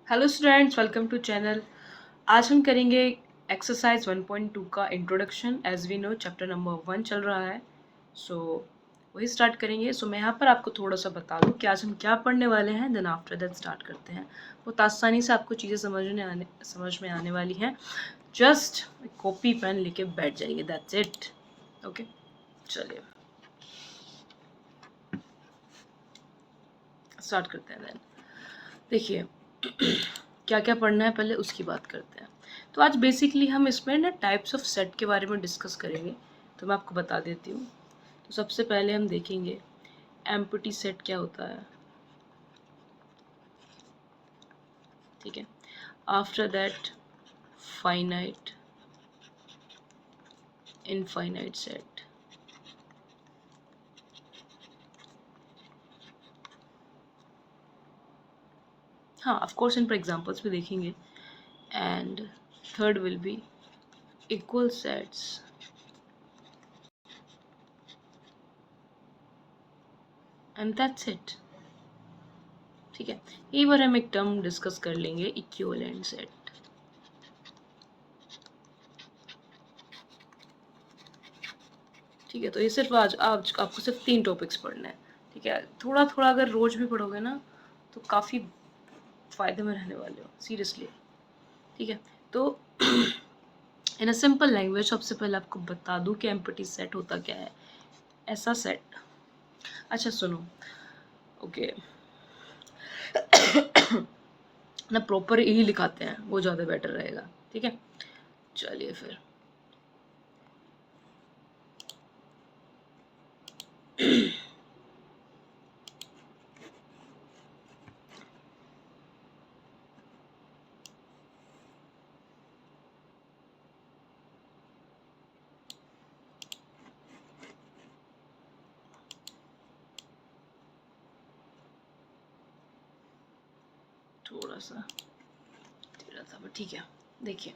Hello students, welcome to channel. आज हम करेंगे एक्सरसाइज 1.2 का introduction. As we know chapter number 1 चल रहा है, सो वही स्टार्ट करेंगे। सो मैं यहाँ पर आपको थोड़ा सा बता दूँ कि आज हम क्या पढ़ने वाले हैं, देन आफ्टर दैट स्टार्ट करते हैं। बहुत आसानी से आपको चीज़ें समझ में आने वाली हैं। जस्ट कॉपी पेन लेके बैठ जाइए, दैट्स इट। ओके, चलिए स्टार्ट करते हैं। देन देखिए क्या क्या पढ़ना है पहले उसकी बात करते हैं। तो आज बेसिकली हम इसमें ना टाइप्स ऑफ सेट के बारे में डिस्कस करेंगे। तो मैं आपको बता देती हूँ। तो सबसे पहले हम देखेंगे एम्प्टी सेट क्या होता है, ठीक है। After that finite, infinite set, हाँ ऑफ कोर्स इन पर एग्जांपल्स भी देखेंगे। And third will be equal sets and that's it, ठीक है। एक बार हम एक टर्म डिस्कस कर लेंगे, इक्विवेलेंट सेट। ठीक है, तो ये सिर्फ आज आपको सिर्फ 3 टॉपिक्स पढ़ने हैं, ठीक है। थोड़ा थोड़ा अगर रोज भी पढ़ोगे ना तो काफ़ी फ़ायदे में रहने वाले हो, सीरियसली, ठीक है। तो इन अ सिंपल लैंग्वेज सबसे पहले आपको बता दूं कि एम्प्टी सेट होता क्या है। ऐसा सेट, अच्छा सुनो, ओके ना प्रॉपर यही लिखाते हैं, वो ज़्यादा बेटर रहेगा, ठीक है। चलिए फिर थोड़ा सा तेरा था, ठीक है। देखिए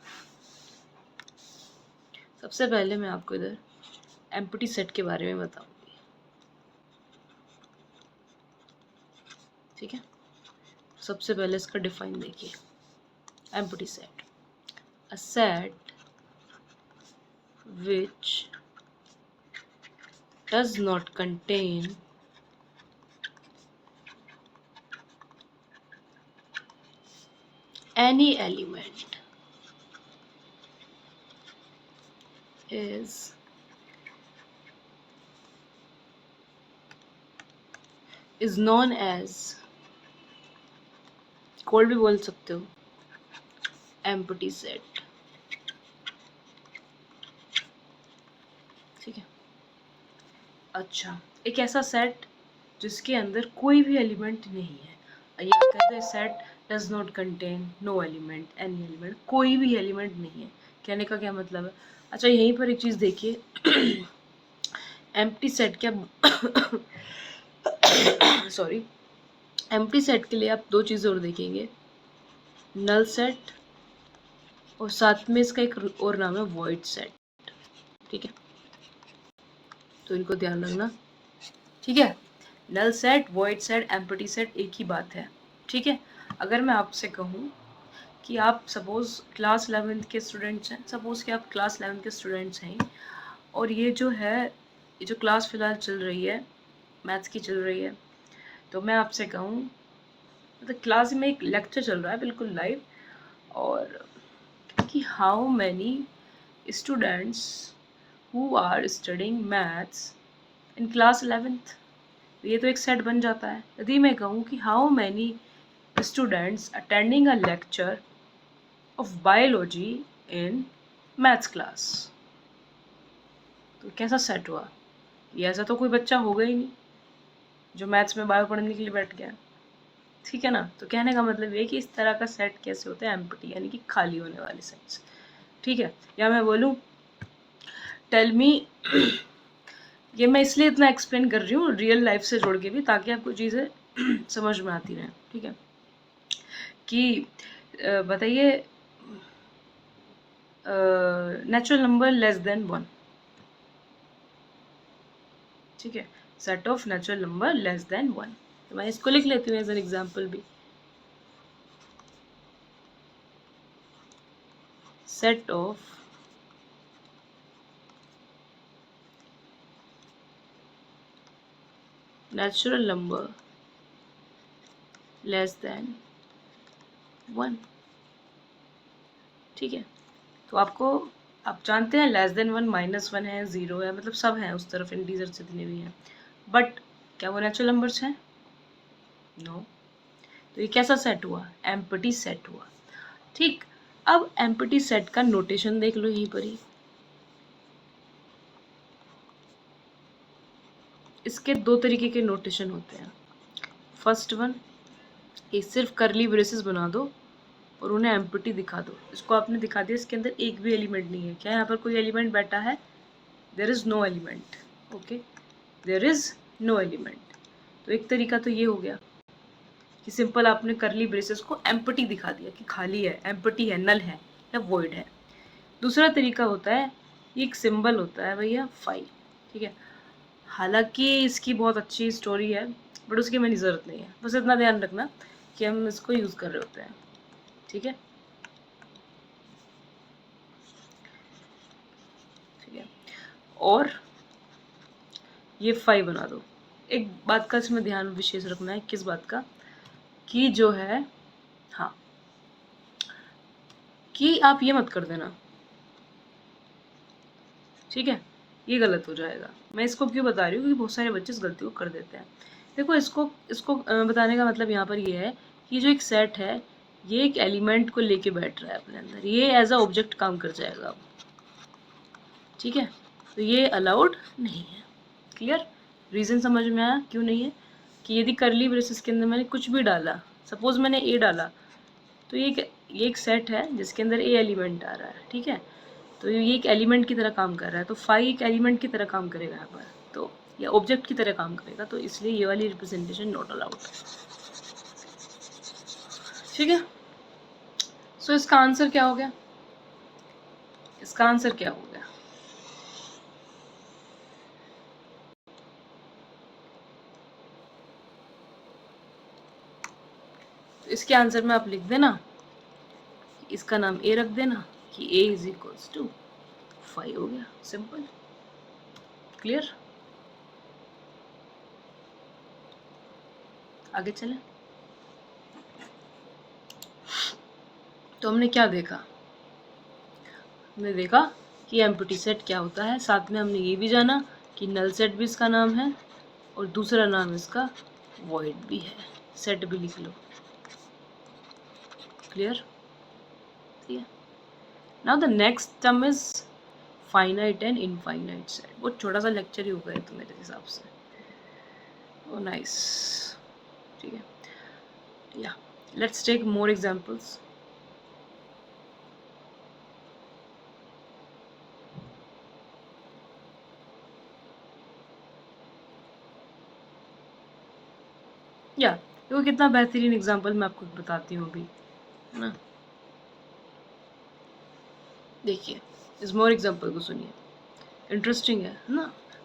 सबसे पहले मैं आपको इधर एम्प्टी सेट के बारे में बताऊंगी, ठीक है। सबसे पहले इसका डिफाइन देखिए। Empty set, a set which does not contain any element is known as, code भी बोल सकते हो, एम्प्टी सेट, ठीक है। अच्छा, एक ऐसा सेट जिसके अंदर कोई भी एलिमेंट नहीं है, या कहते हैं set does not contain no element, any element, कोई भी एलिमेंट नहीं है। कहने का क्या मतलब है? अच्छा यहीं पर एक चीज़ देखिए एम्प्टी सेट क्या सॉरी, एम्प्टी सेट के लिए आप दो चीज़ें और देखेंगे, नल सेट और साथ में इसका एक और नाम है वॉइड सेट, ठीक है। तो इनको ध्यान रखना, ठीक है। Null set, void set, empty set एक ही बात है, ठीक है। अगर मैं आपसे कहूँ कि आप सपोज़ क्लास 11th के स्टूडेंट्स हैं, सपोज़ कि आप क्लास 11th के स्टूडेंट्स हैं और ये जो क्लास फ़िलहाल चल रही है मैथ्स की चल रही है, तो मैं आपसे कहूँ मतलब क्लास में एक लेक्चर चल रहा है बिल्कुल लाइव, और कि how many students who are studying maths in class 11th, ये तो एक सेट बन जाता है। यदि मैं कहूँ कि how many students attending a lecture of biology in maths class, तो कैसा सेट हुआ? ये ऐसा तो कोई बच्चा होगा ही नहीं जो मैथ्स में बायो पढ़ने के लिए बैठ गया, ठीक है ना। तो कहने का मतलब ये कि इस तरह का सेट कैसे होता है, एम्प्टी, यानी कि खाली होने वाले सेट्स, ठीक है। या मैं बोलूँ टेल मी ये मैं इसलिए इतना एक्सप्लेन कर रही हूँ रियल लाइफ से जोड़ के भी, ताकि आपको चीज़ें समझ में आती रहें, ठीक है। कि बताइए नेचुरल नंबर लेस देन 1, ठीक है। Set of natural number less than 1, तो मैं इसको लिख लेती हूँ एज एन एग्जाम्पल भी। set of natural number less than 1। ठीक है, तो आपको, आप जानते हैं लेस देन 1, -1 है, 0 है, मतलब सब हैं उस तरफ, इंटीजर जितने भी हैं, बट क्या वो नेचुरल नंबर्स हैं? नो। तो ये कैसा सेट हुआ? एम्प्टी सेट हुआ। ठीक, अब एम्प्टी सेट का नोटेशन देख लो यहीं पर ही। इसके दो तरीके के नोटेशन होते हैं। फर्स्ट वन, ये सिर्फ करली ब्रेसेस बना दो और उन्हें एम्प्टी दिखा दो। इसको आपने दिखा दिया, इसके अंदर एक भी एलिमेंट नहीं है। क्या यहाँ पर कोई एलिमेंट बैठा है? There is no element. Okay, there is no element. तो एक तरीका तो ये हो गया कि सिंपल आपने करली ब्रेसेस को एम्प्टी दिखा दिया कि खाली है, एम्प्टी है, नल है या वॉइड है। दूसरा तरीका होता है, ये एक सिंबल होता है भैया फाई। ठीक है, हालांकि इसकी बहुत अच्छी स्टोरी है, बट उसकी मेरी ज़रूरत नहीं है। बस इतना ध्यान रखना कि हम इसको यूज़ कर रहे होते हैं। ठीक है, ठीक है, और ये फाई बना दो। एक बात का इसमें ध्यान विशेष रखना है। किस बात का? कि जो है, हाँ, कि आप ये मत कर देना, ठीक है, ये गलत हो जाएगा। मैं इसको क्यों बता रही हूँ, क्योंकि बहुत सारे बच्चे इस गलती को कर देते हैं। देखो, इसको इसको बताने का मतलब यहाँ पर ये है कि जो एक सेट है, ये एक एलिमेंट को लेके बैठ रहा है अपने अंदर, ये एज अ ऑब्जेक्ट काम कर जाएगा अब। ठीक है, तो ये अलाउड नहीं है। क्लियर? रीज़न समझ में आया क्यों नहीं है? कि यदि करली ब्रेसेस के अंदर मैंने कुछ भी डाला, सपोज मैंने ए डाला, तो ये एक सेट है जिसके अंदर ए एलिमेंट आ रहा है। ठीक है, तो ये एक एलिमेंट की तरह काम कर रहा है, तो फाई एक एलिमेंट की तरह काम करेगा यहाँ पर, तो या ऑब्जेक्ट की तरह काम करेगा, तो इसलिए ये वाली रिप्रेजेंटेशन नॉट अलाउड। ठीक है, सो इसका आंसर क्या हो गया? इसका आंसर क्या हो गया? तो इसके आंसर में आप लिख देना, इसका नाम ए रख देना कि ए इज इक्वल्स टू 5 हो गया। Simple, clear? आगे चलें। तो हमने क्या देखा? हमने देखा कि एम्प्टी सेट क्या होता है, साथ में हमने ये भी जाना कि नल सेट भी इसका नाम है और दूसरा नाम इसका वॉइड भी है। सेट भी लिख लो। क्लियर? ठीक है, now the next term is finite and infinite set. वो छोटा सा लेक्चर ही होगा तो मेरे हिसाब से। ओ नाइस। ठीक है, या लेट्स टेक मोर एग्जांपल्स। या देखो कितना बेहतरीन एग्जांपल मैं आपको बताती हूँ अभी, है ना। देखिए, इस मोर एग्जांपल को सुनिए, इंटरेस्टिंग है ना।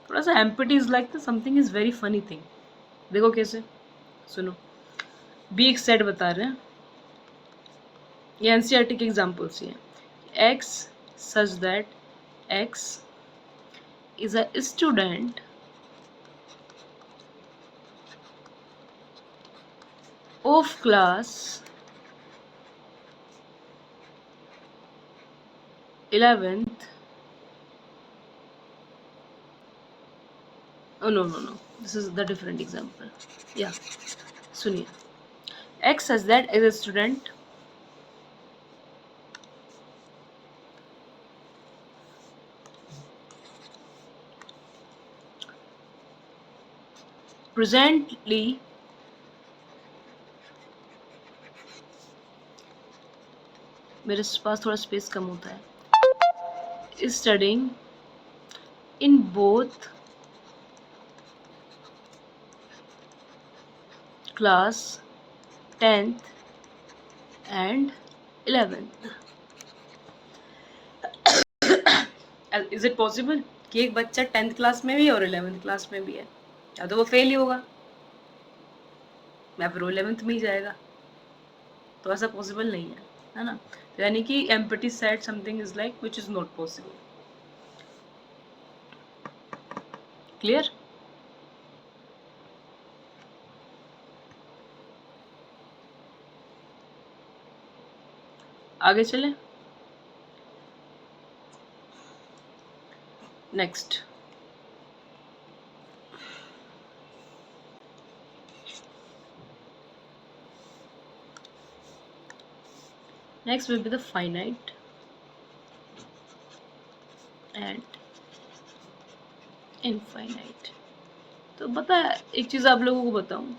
थोड़ा सा empty is like something is very funny thing. देखो कैसे, सुनो। बी एक सेट बता रहे हैं, ये एनसीईआरटी के एग्जांपल्स ही हैं। X such that x is a student of class 11th। Oh no no no, this is the different example. Yeah, सुनिए। X says that as a student presently मेरे पास थोड़ा स्पेस कम होता है, is studying in both class 10th and 11th। Is it possible कि एक बच्चा 10th class में भी और 11th क्लास में भी है? या तो वो फेल ही होगा या फिर वो 11th में ही जाएगा, तो ऐसा पॉसिबल नहीं है। है ना। यानी कि empty set something is like which is not possible. Clear? आगे चले। Next will be the finite and infinite। तो पता है एक चीज़ आप लोगों को बताऊं,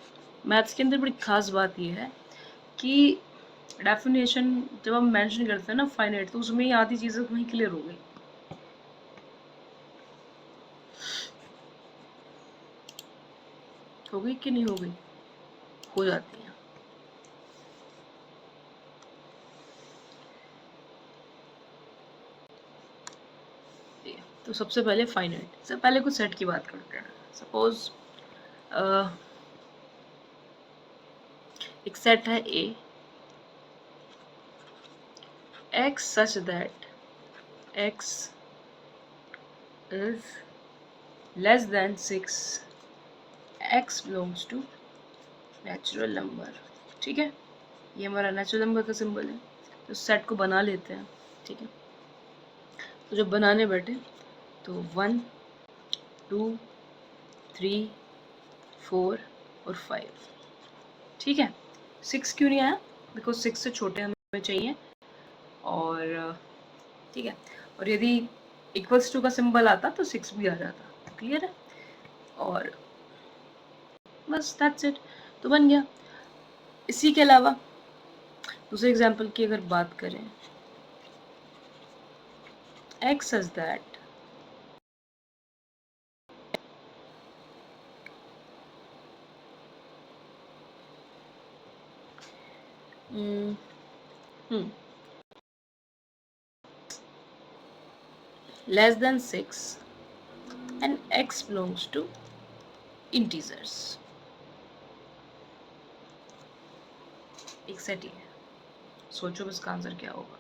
मैथ्स के अंदर बड़ी खास बात यह है कि डेफिनेशन जब हम मेंशन करते हैं ना फाइनाइट, तो उसमें ही आधी चीज़ें वहीं क्लियर हो गई। हो गई कि नहीं हो गई? हो जाती है। तो सबसे पहले फाइनाइट से पहले कुछ सेट की बात करते हैं। सपोज एक सेट है ए x such that x is less than 6, x belongs to natural number. ठीक है, ये हमारा नेचुरल नंबर का सिंबल है। तो सेट को बना लेते हैं। ठीक है, तो जब बनाने बैठे तो 1 2 3 4 और 5। ठीक है, 6 क्यों नहीं आया? बिकॉज 6 से छोटे हमें चाहिए। और ठीक है, और यदि इक्वल्स टू का सिंबल आता तो 6 भी आ जाता। क्लियर है? और बस दैट्स इट, तो बन गया। इसी के अलावा दूसरे एग्जाम्पल की अगर बात करें, x is that less than 6 and x belongs to integers। एक सेट ही है, सोचो इसका आंसर क्या होगा।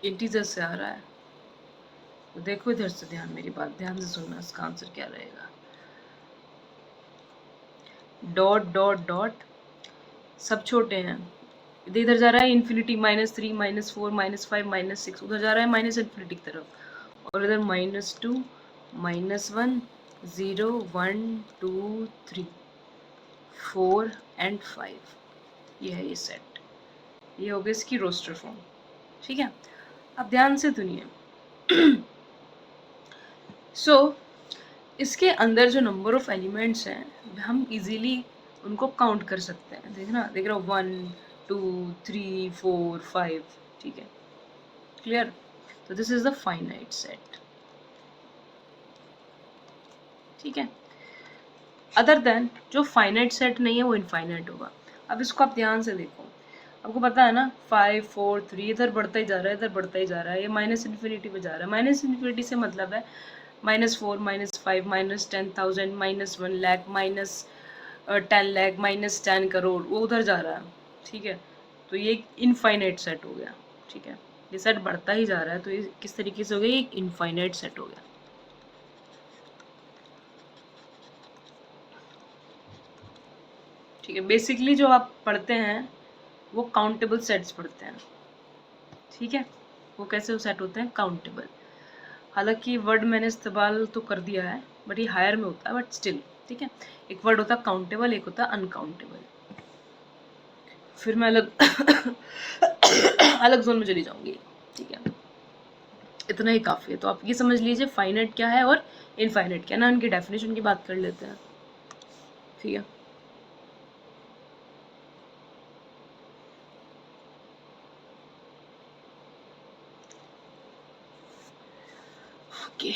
इंटीजर से आ रहा है, तो देखो इधर से, ध्यान, मेरी बात ध्यान से सुनना, इसका आंसर क्या रहेगा। डॉट डॉट डॉट सब छोटे हैं। इधर जा रहा है इन्फिनिटी, -3 -4 -5 -6, उधर जा रहा है माइनस इन्फिनिटी की तरफ। और इधर -2 -1 0 1 2 3 4 एंड 5। ये है ये सेट, ये हो गया इसकी रोस्टर फॉर्म। ठीक है, अब ध्यान से सुनिए। सो इसके अंदर जो नंबर ऑफ एलिमेंट्स हैं हम इजीली उनको काउंट कर सकते हैं। देखना, देख रहा हो, 1 2 3 4 5। ठीक है, क्लियर? तो this is the finite set. ठीक है, अदर देन जो फाइनाइट सेट नहीं है वो इनफाइनाइट होगा। अब इसको आप ध्यान से देखो, आपको पता है ना 5 4 3 इधर बढ़ता ही जा रहा है, इधर बढ़ता ही जा रहा है, ये माइनस इन्फिनिटी पे जा रहा है। माइनस इन्फिनिटी से मतलब है -4 -5 -10,000 -1 लाख -10 लाख -10 करोड़, वो उधर जा रहा है। ठीक है, तो ये एक इनफाइनाइट सेट हो गया। ठीक है, ये सेट बढ़ता ही जा रहा है, तो ये किस तरीके से हो गया? एक इनफाइनाइट सेट हो गया। ठीक है, बेसिकली जो आप पढ़ते हैं वो काउंटेबल सेट्स पढ़ते हैं। ठीक है, वो कैसे सेट होते हैं? काउंटेबल। हालांकि वर्ड मैंने इस्तेमाल तो कर दिया है, बट ये हायर में होता है, बट स्टिल। ठीक है, एक वर्ड होता है काउंटेबल, एक होता है अनकाउंटेबल। फिर मैं अलग अलग जोन में चली जाऊंगी। ठीक है, इतना ही काफ़ी है। तो आप ये समझ लीजिए फाइनाइट क्या है और इनफाइनाइट क्या है ना, उनकी डेफिनेशन की बात कर लेते हैं। ठीक है, okay.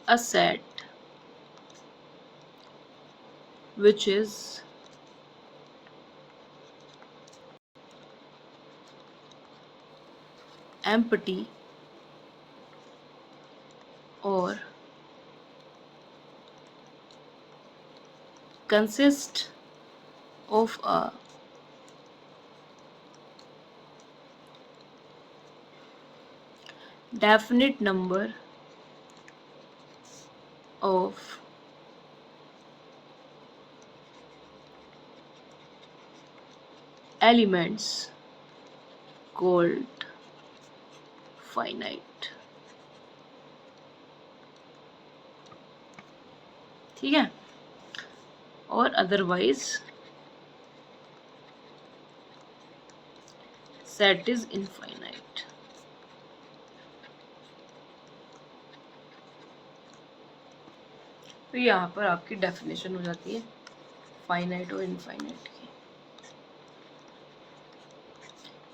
A set which is empty और consist of a definite number of elements called finite। ठीक है, और अदरवाइज सेट इज इनफाइनाइट। तो यहाँ पर आपकी डेफिनेशन हो जाती है फाइनाइट और इनफाइनाइट की।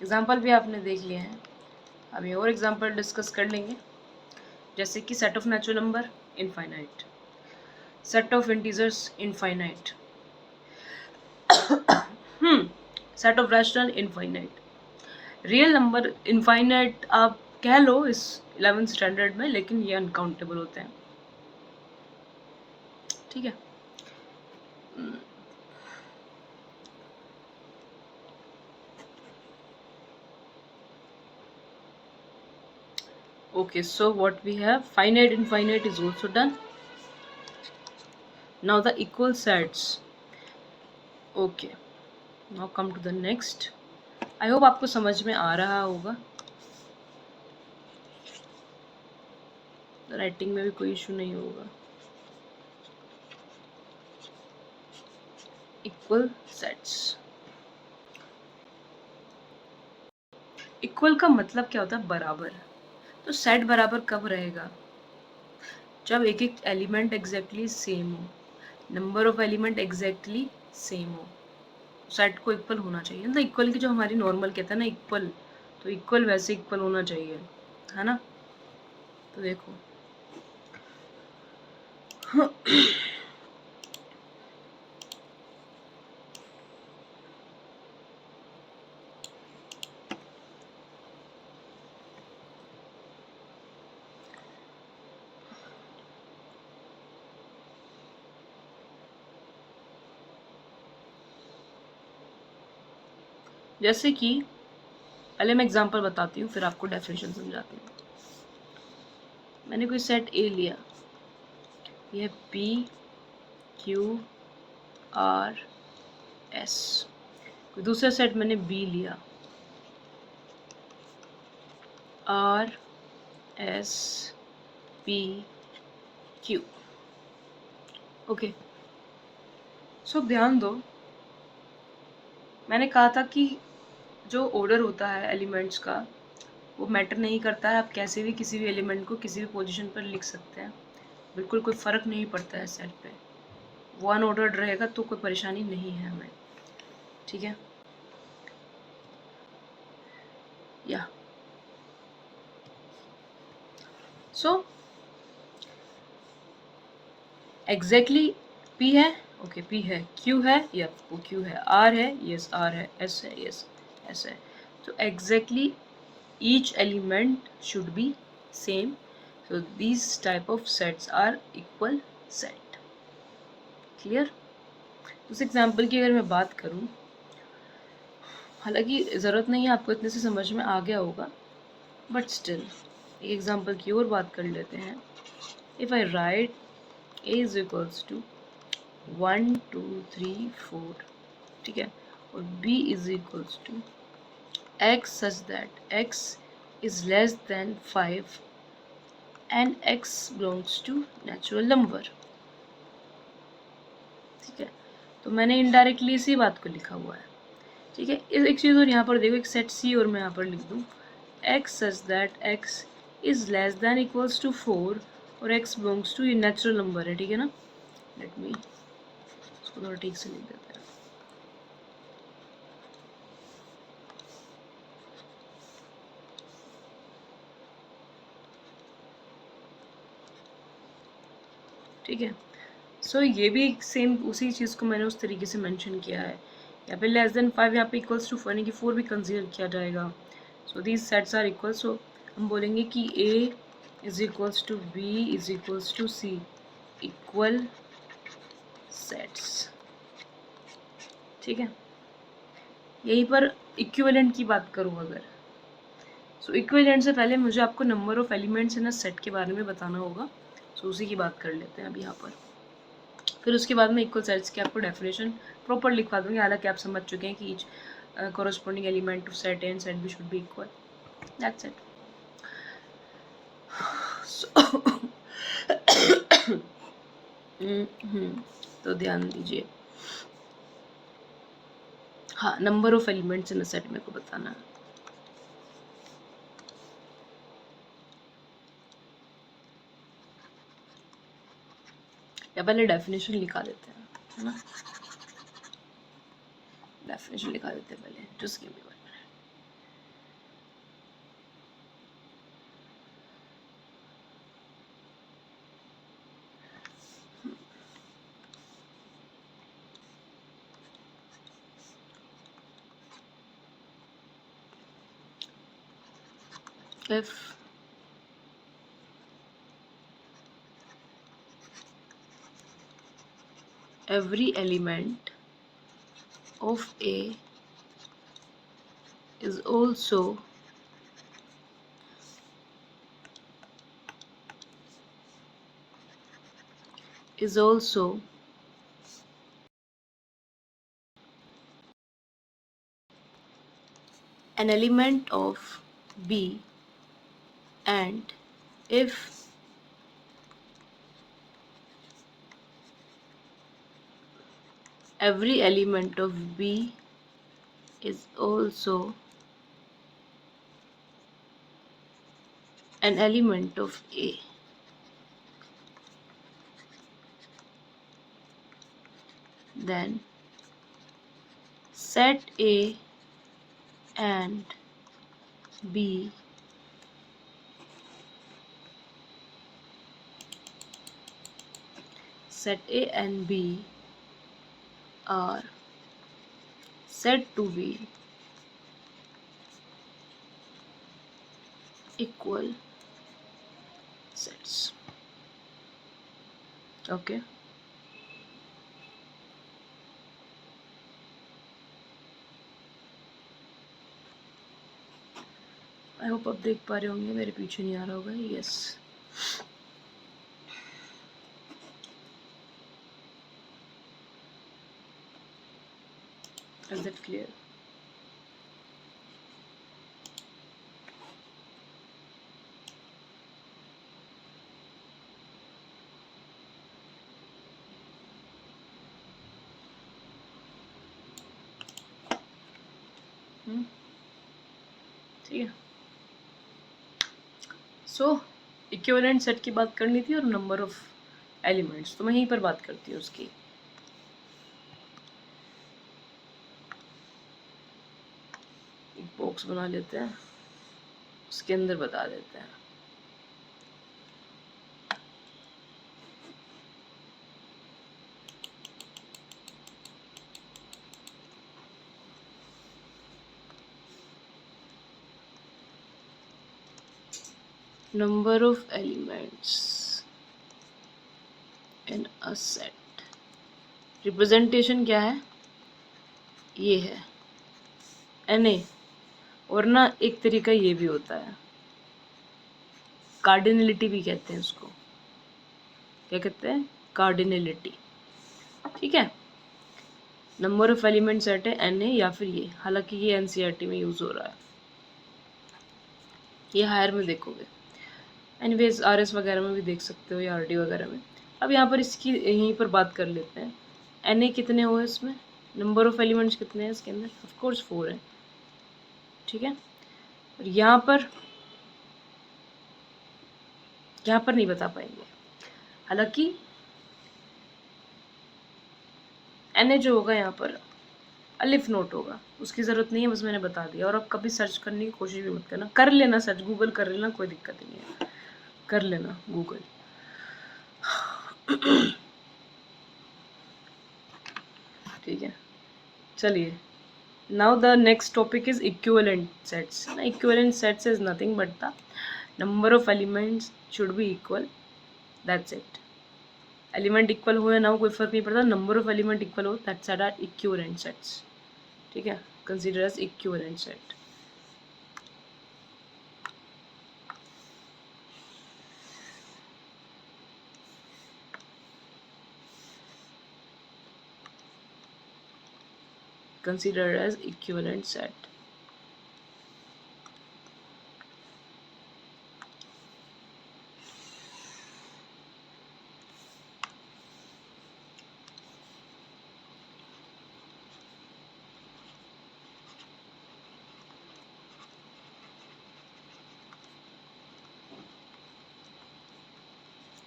एग्जाम्पल भी आपने देख लिया है, अभी और एग्जाम्पल डिस्कस कर लेंगे, जैसे कि set of natural number infinite, set of integers infinite, set of rational infinite, real number infinite आप कह लो इस 11th स्टैंडर्ड में, लेकिन ये अनकाउंटेबल होते हैं। ठीक है, okay, so what we have, finite infinite is also done. Now the equal sets. Okay, now come to the next. I hope आपको समझ में आ रहा होगा, राइटिंग में भी कोई इशू नहीं होगा। इक्वल सेट्स, इक्वल का मतलब क्या होता है, बराबर। तो सेट बराबर कब रहेगा, जब एक एक एलिमेंट एग्जैक्टली सेम हो, number of element exactly same हो, सेट को इक्वल होना चाहिए। मतलब इक्वल की जो हमारी नॉर्मल कहते हैं ना इक्वल, तो इक्वल वैसे इक्वल होना चाहिए, है ना। तो देखो जैसे कि पहले मैं एग्जांपल बताती हूँ, फिर आपको डेफिनेशन समझाती हूँ। मैंने कोई सेट ए लिया, यह पी क्यू आर एस। कोई दूसरा सेट मैंने बी लिया, R S P Q. Okay, so ध्यान दो, मैंने कहा था कि जो ऑर्डर होता है एलिमेंट्स का वो मैटर नहीं करता है, आप कैसे भी किसी भी एलिमेंट को किसी भी पोजीशन पर लिख सकते हैं, बिल्कुल कोई फ़र्क नहीं पड़ता है सेट पे, वो अनऑर्डर्ड रहेगा तो कोई परेशानी नहीं है हमें। ठीक है, या सो एग्जैक्टली पी है, ओके पी है, क्यू है, यस वो क्यू है, आर है, यस आर है, एस है, यस एस है। तो exactly each element should be same, so these type of sets are equal set। clear? उस एग्जाम्पल की अगर मैं बात करूं, हालांकि ज़रूरत नहीं है आपको इतने से समझ में आ गया होगा, बट स्टिल एक एग्जाम्पल की और बात कर लेते हैं। If I write a is equals to 1 2 3 4, ठीक है, और b is equals to x such that x is less than 5 and x belongs to natural number। ठीक है, तो मैंने इनडायरेक्टली इसी बात को लिखा हुआ है। ठीक है, एक चीज़ और यहाँ पर देखो, एक सेट सी और मैं यहाँ पर लिख दूँ x such that x is less than equals to 4 और x belongs to ये नेचुरल नंबर है। ठीक है ना, लेट मी इसको थोड़ा ठीक से लिख देते हैं। ठीक है, सो ये भी सेम उसी चीज़ को मैंने उस तरीके से मेंशन किया है। यहाँ पे लेस देन 5, यहाँ पे इक्वल्स टू 4 यानी कि 4 भी कंसीडर किया जाएगा। So these sets are equal, so हम बोलेंगे कि A is equals to B is equals to C, equal sets. ठीक है, यहीं पर इक्विवेलेंट की बात करूँ अगर, सो इक्विवेलेंट से पहले मुझे आपको number of elements in a set के बारे में बताना होगा। सो उसी की बात कर लेते हैं अब यहाँ पर। फिर उसके बाद में इक्वल सेट्स की आपको डेफिनेशन प्रॉपर लिखवा दूंगी, हालांकि आप समझ चुके हैं कि each corresponding element to set A and set B should be equal. That's it. So तो ध्यान दीजिए, हाँ, number of elements in a set मेरे को बताना है। या पहले डेफिनेशन लिखा देते हैं, है ना, डेफिनेशन लिखा देते हैं पहले, just give me 1 minute. If every element of A is also an element of B, and if every element of B is also an element of A, then set A and B are said to be equal sets. Okay. I hope आप देख पा रहे होंगे, मेरे पीछे नहीं आ रहा होगा। Yes, is it clear? ठीक है, सो इक्विवेलेंट सेट की बात करनी थी और नंबर ऑफ एलिमेंट्स, तो मैं यहीं पर बात करती हूँ उसकी। एक बॉक्स बना लेते हैं, उसके अंदर बता देते हैं। Number of elements in a set, representation क्या है, ये है Na, और ना एक तरीका ये भी होता है, कार्डिनलिटी भी कहते हैं उसको। क्या कहते हैं? कार्डिनलिटी। ठीक है, नंबर ऑफ एलिमेंट सेट है Na या फिर ये, हालांकि ये एनसीईआरटी में यूज हो रहा है, ये हायर में देखोगे, एनीवेज आरएस वगैरह में भी देख सकते हो या आरडी वगैरह में। अब यहाँ पर इसकी यहीं पर बात कर लेते हैं, Na कितने हुए इसमें, नंबर ऑफ एलिमेंट्स कितने हैं इसके अंदर, ऑफ कोर्स 4 है। ठीक है, और यहाँ पर नहीं बता पाएंगे, हालांकि Na जो होगा यहाँ पर अलिफ नोट होगा, उसकी ज़रूरत नहीं है, बस मैंने बता दिया। और अब कभी सर्च करने की कोशिश भी मत करना, कर लेना सर्च, गूगल कर लेना, कोई दिक्कत नहीं है, कर लेना गूगल। ठीक है, चलिए, now the next topic is equivalent sets. Equivalent sets is nothing but the number of elements should be equal, that's it. Element equal हो या ना हो कोई फर्क नहीं पड़ता, नंबर ऑफ एलिमेंट इक्वल हो, that's set are equivalent sets. ठीक है, consider as equivalent set. Considered as equivalent set.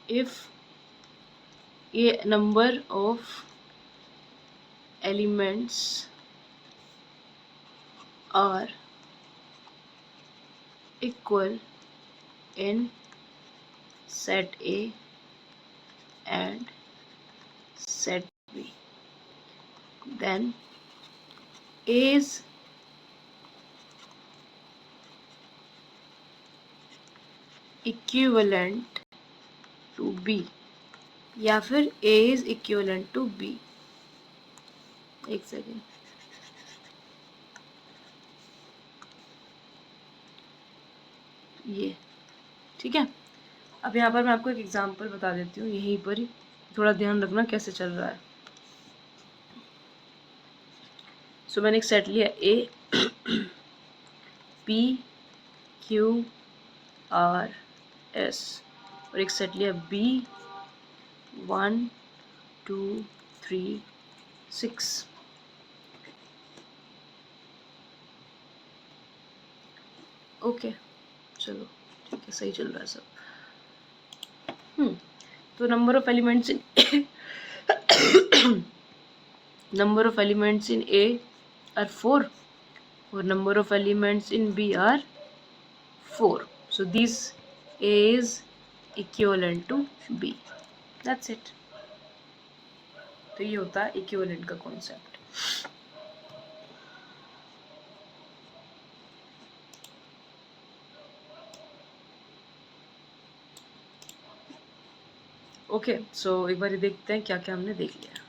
If a number of elements are equal in set A and set B, then A is equivalent to B या फिर A is equivalent to B। एक second, ये ठीक है। अब यहाँ पर मैं आपको एक एग्जांपल बता देती हूँ, यहीं पर ही थोड़ा ध्यान रखना कैसे चल रहा है। सो मैंने एक सेट लिया A P Q R S और एक सेट लिया बी 1 2 3 6। ओके चलो ठीक है, सही चल रहा है सब। तो number of elements in number of elements in A are 4 or number of elements in B are 4. So this A is equivalent to B. That's it. तो ये होता है equivalent का concept. ओके सो एक बार देखते हैं क्या क्या हमने देख लिया।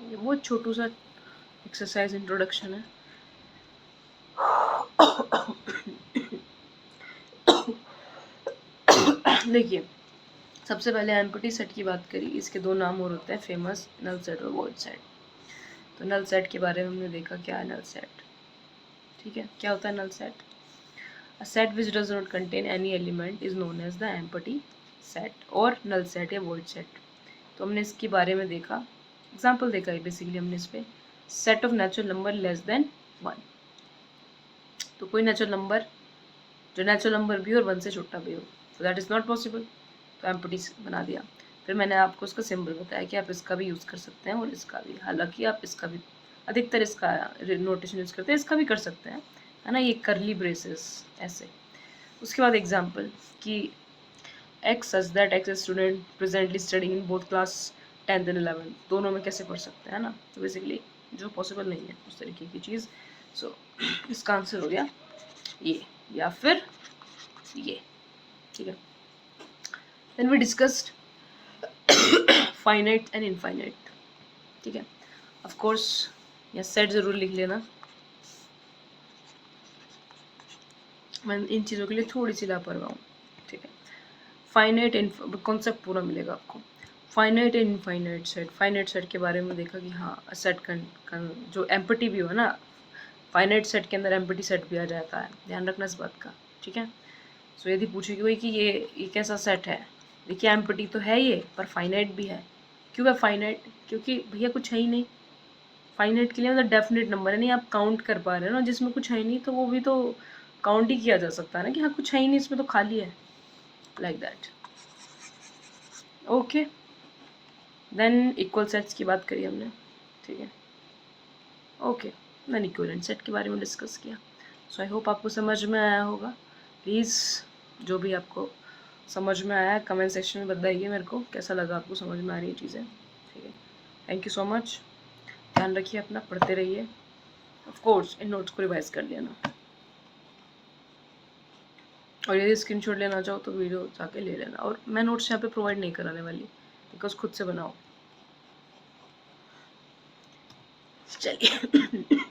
ये बहुत छोटू सा एक्सरसाइज इंट्रोडक्शन है। देखिए सबसे पहले एम्प्टी सेट की बात करी, इसके दो नाम और होते हैं, फेमस नल सेट और वॉइड सेट। तो नल सेट के बारे में हमने देखा क्या है नल सेट। ठीक है, क्या होता है null set? A set which does not contain any element is known as the empty set और null set या void set। तो हमने इसके बारे में देखा, एग्जाम्पल देखा है बेसिकली हमने इस पे, set of natural number less than 1। तो कोई नेचुरल नंबर जो नेचुरल नंबर भी और 1 से छोटा भी हो, तो दैट इज़ नॉट पॉसिबल, तो एम्प्टी बना दिया। फिर मैंने आपको उसका सिंबल बताया कि आप इसका भी यूज़ कर सकते हैं और इसका भी, हालांकि आप इसका भी अधिकतर इसका नोटेशन यूज़ करते हैं, इसका भी कर सकते हैं, है ना, ये करली ब्रेसेस ऐसे। उसके बाद एग्जाम्पल कि x such that x student presently studying in both class 10th and 11th, दोनों में कैसे पढ़ सकते हैं ना, तो बेसिकली जो पॉसिबल नहीं है उस तरीके की चीज़। सो इसका आंसर हो गया ये या फिर ये। ठीक है, then we discussed finite and infinite. ठीक है, ऑफ कोर्स या सेट ज़रूर लिख लेना, मैं इन चीज़ों के लिए थोड़ी सी लापरवाह हूँ। ठीक है, फाइनाइट कॉन्सेप्ट पूरा मिलेगा आपको। Finite and infinite set, finite set के बारे में देखा कि हाँ सेट जो एम्प्टी भी हो ना, फाइनाइट सेट के अंदर एम्प्टी सेट भी आ जाता है, ध्यान रखना इस बात का। ठीक है, सो यदि पूछेगी भाई कि ये कैसा सेट है, देखिए एम्प्टी तो है ये पर फाइनाइट भी है। क्यों है फाइनाइट? क्योंकि भैया कुछ है ही नहीं। फाइनाइट के लिए मतलब डेफिनेट नंबर है, नहीं आप काउंट कर पा रहे हो ना, जिसमें कुछ है ही नहीं तो वो भी तो काउंट ही किया जा सकता है ना कि हाँ कुछ है ही नहीं इसमें, तो खाली है, like that. Okay, than equal sets की बात करी हमने। ठीक है, ओके, देन इक्विवेलेंट सेट के बारे में डिस्कस किया। सो आई होप आपको समझ में आया होगा। प्लीज़ जो भी आपको समझ में आया कमेंट सेक्शन में बताइए मेरे को, कैसा लगा आपको, समझ में आ रही है चीज़ें। ठीक है, थैंक यू सो मच, ध्यान रखिए अपना, पढ़ते रहिए। ऑफ कोर्स इन नोट्स को रिवाइज कर लेना, और यदि स्क्रीनशॉट लेना चाहो तो वीडियो जाके ले लेना। और मैं नोट्स यहाँ पे प्रोवाइड नहीं कराने वाली, बिकॉज खुद से बनाओ। चलिए